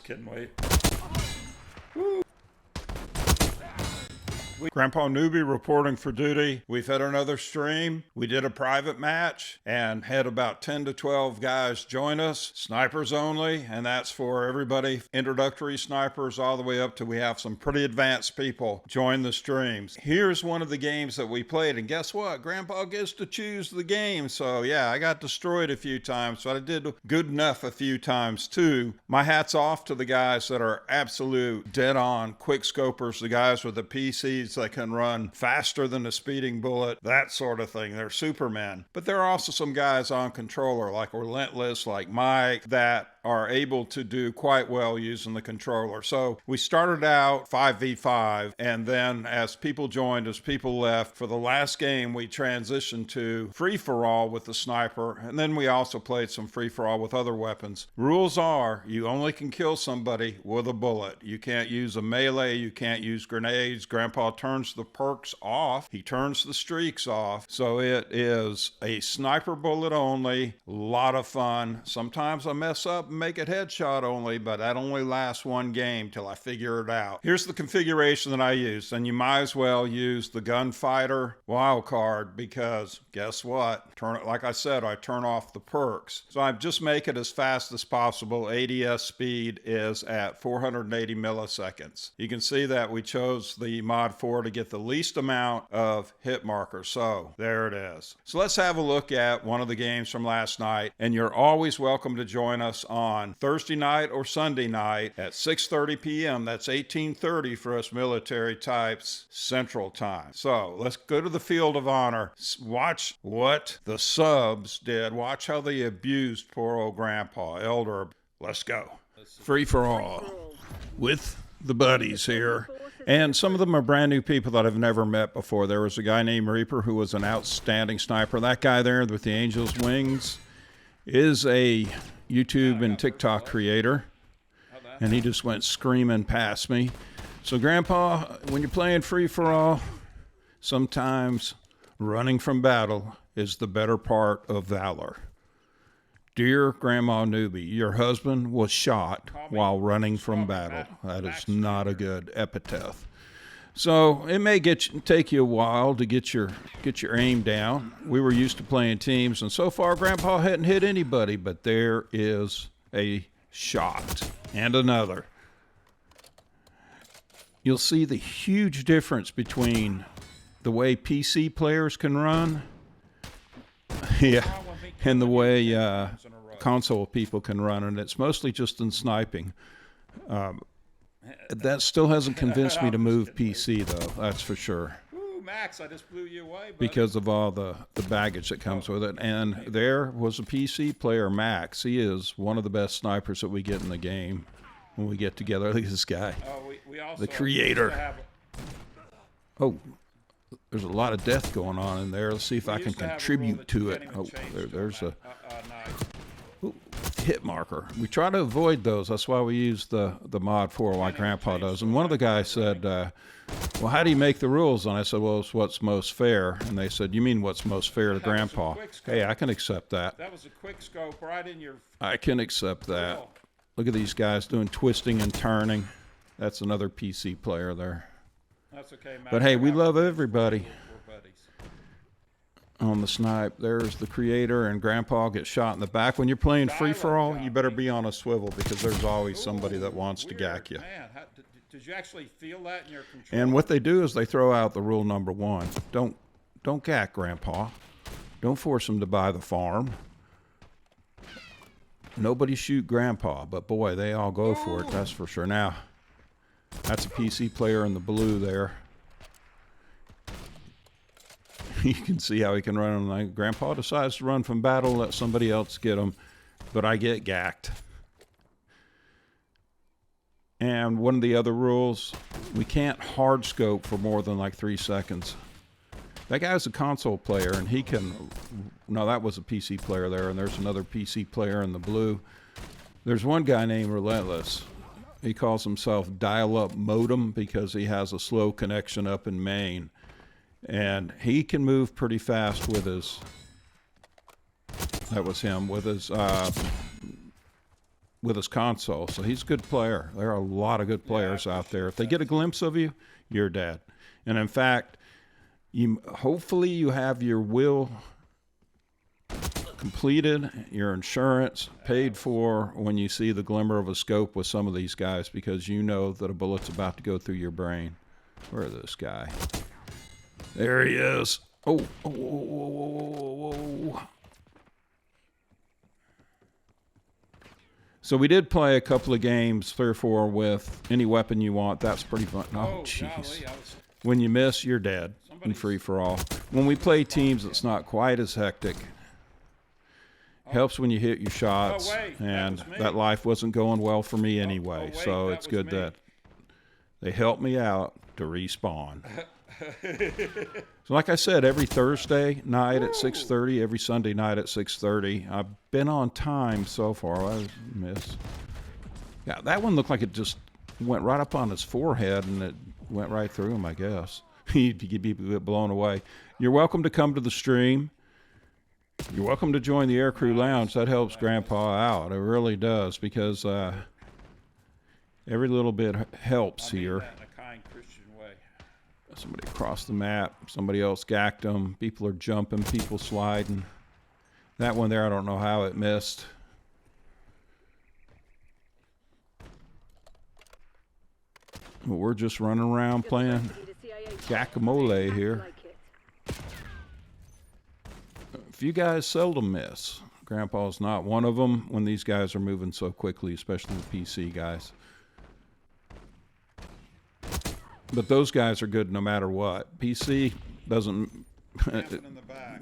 Can wait. Woo. Grandpa Nooby reporting for duty. We've had another stream. We did a private match and had about 10 to 12 guys join us. Snipers only, and that's for everybody. Introductory snipers all the way up to we have some pretty advanced people join the streams. Here's one of the games that we played, and guess what? Grandpa gets to choose the game. So yeah, I got destroyed a few times, but I did good enough a few times too. My hat's off to the guys that are absolute dead-on quick scopers, the guys with the PCs that can run faster than a speeding bullet, that sort of thing. They're supermen. But there are also some guys on controller like Relentless, like Mike, that are able to do quite well using the controller. So we started out 5v5, and then as people joined, as people left, for the last game we transitioned to free-for-all with the sniper, and then we also played some free-for-all with other weapons. Rules are you only can kill somebody with a bullet. You can't use a melee, you can't use grenades. Grandpa turns the perks off, he turns the streaks off, so it is a sniper bullet only. A lot of fun. Sometimes I mess up and make it headshot only, but that only lasts one game till I figure it out. Here's the configuration that I use, and you might as well use the gunfighter wildcard because guess what? Turn it, like I said, I turn off the perks. So I just make it as fast as possible. ADS speed is at 480 milliseconds. You can see that we chose the mod 4 to get the least amount of hit markers. So there it is. So let's have a look at one of the games from last night, and you're always welcome to join us on Thursday night or Sunday night at 6:30 p.m. That's 18:30 for us military types Central Time. So let's go to the field of honor. Watch what the subs did. Watch how they abused poor old Grandpa Elder. Let's go. Free for all with the buddies here. And some of them are brand new people that I've never met before. There was a guy named Reaper who was an outstanding sniper. That guy there with the angel's wings is a YouTube and TikTok creator, and he just went screaming past me. So Grandpa, when you're playing free-for-all, sometimes running from battle is the better part of valor. Dear Grandma Nooby, your husband was shot while running from battle. That is not a good epithet. So it may take you a while to get your aim down. We were used to playing teams, and so far Grandpa hadn't hit anybody, but there is a shot and another. You'll see the huge difference between the way PC players can run, and the way console people can run, and it's mostly just in sniping. That still hasn't convinced me to move PC, though, that's for sure. Ooh, Max, I just blew you away, buddy. Because of all the baggage that comes with it. And there was a PC player, Max. He is one of the best snipers that we get in the game when we get together. Look at this guy, we also the creator. Oh, there's a lot of death going on in there. Let's see if I can contribute to it. Oh, there's a hit marker. We try to avoid those. That's why we use the mod 4 like Grandpa does. And one of the guys said, well, how do you make the rules? And I said, well, it's what's most fair. And they said, you mean what's most fair to Grandpa? Hey, I can accept that. That was a quick scope right in your... I can accept that. Look at these guys doing twisting and turning. That's another PC player there. That's okay, Matt. But hey, we love everybody. On the snipe, there's the creator, and Grandpa gets shot in the back. When you're playing free-for-all, you better be on a swivel because there's always somebody that wants to gack you. Man, did you actually feel that in your control? And what they do is they throw out the rule number 1. Don't gack Grandpa. Don't force him to buy the farm. Nobody shoot Grandpa, but boy, they all go for it, that's for sure. Now, that's a PC player in the blue there. You can see how he can run. Like Grandpa decides to run from battle, let somebody else get him, but I get gacked. And one of the other rules, we can't hard scope for more than like 3 seconds. That guy's a console player, and he can... No, that was a PC player there, and there's another PC player in the blue. There's one guy named Relentless. He calls himself Dial-Up Modem because he has a slow connection up in Maine. And he can move pretty fast with his... That was him, with his with his console, so he's a good player. There are a lot of good players out there. If they get a glimpse of you, you're dead. And in fact, hopefully you have your will completed, your insurance paid for when you see the glimmer of a scope with some of these guys, because you know that a bullet's about to go through your brain. Where is this guy? There he is. Oh, whoa, whoa, whoa, whoa. So we did play a couple of games, 3 or 4, with any weapon you want. That's pretty fun. Oh, jeez. When you miss, you're dead in free-for-all. When we play teams, it's not quite as hectic. Helps when you hit your shots, and that life wasn't going well for me anyway, so it's good that they helped me out to respawn. So like I said, every Thursday night at 6:30, every Sunday night at 6:30. I've been on time so far. I missed. Yeah, that one looked like it just went right up on his forehead, and it went right through him, I guess. He'd be blown away. You're welcome to come to the stream. You're welcome to join the Aircrew Lounge. That helps Grandpa out. It really does, because every little bit helps here. Somebody crossed the map. Somebody else gacked them. People are jumping. People sliding. That one there, I don't know how it missed. Well, we're just running around playing guacamole here. A few guys seldom miss. Grandpa's not one of them when these guys are moving so quickly, especially the PC guys. But those guys are good no matter what. PC doesn't,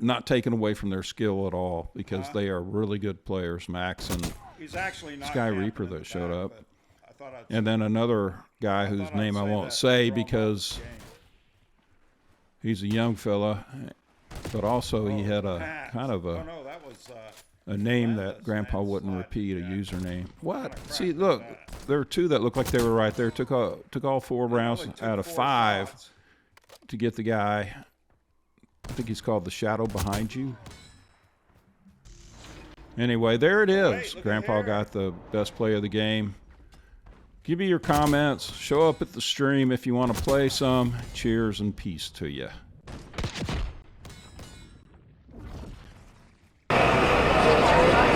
not taken away from their skill at all, because they are really good players, Max and Sky Reaper that showed up. And then another guy whose name I won't say because he's a young fella, but also he had a kind of a name that Grandpa wouldn't repeat, a username. What? See, look, there were 2 that looked like they were right there. Took all 4 rounds out of 5 to get the guy. I think he's called the Shadow Behind You. Anyway, there it is. Grandpa got the best play of the game. Give me your comments. Show up at the stream if you want to play some. Cheers and peace to you.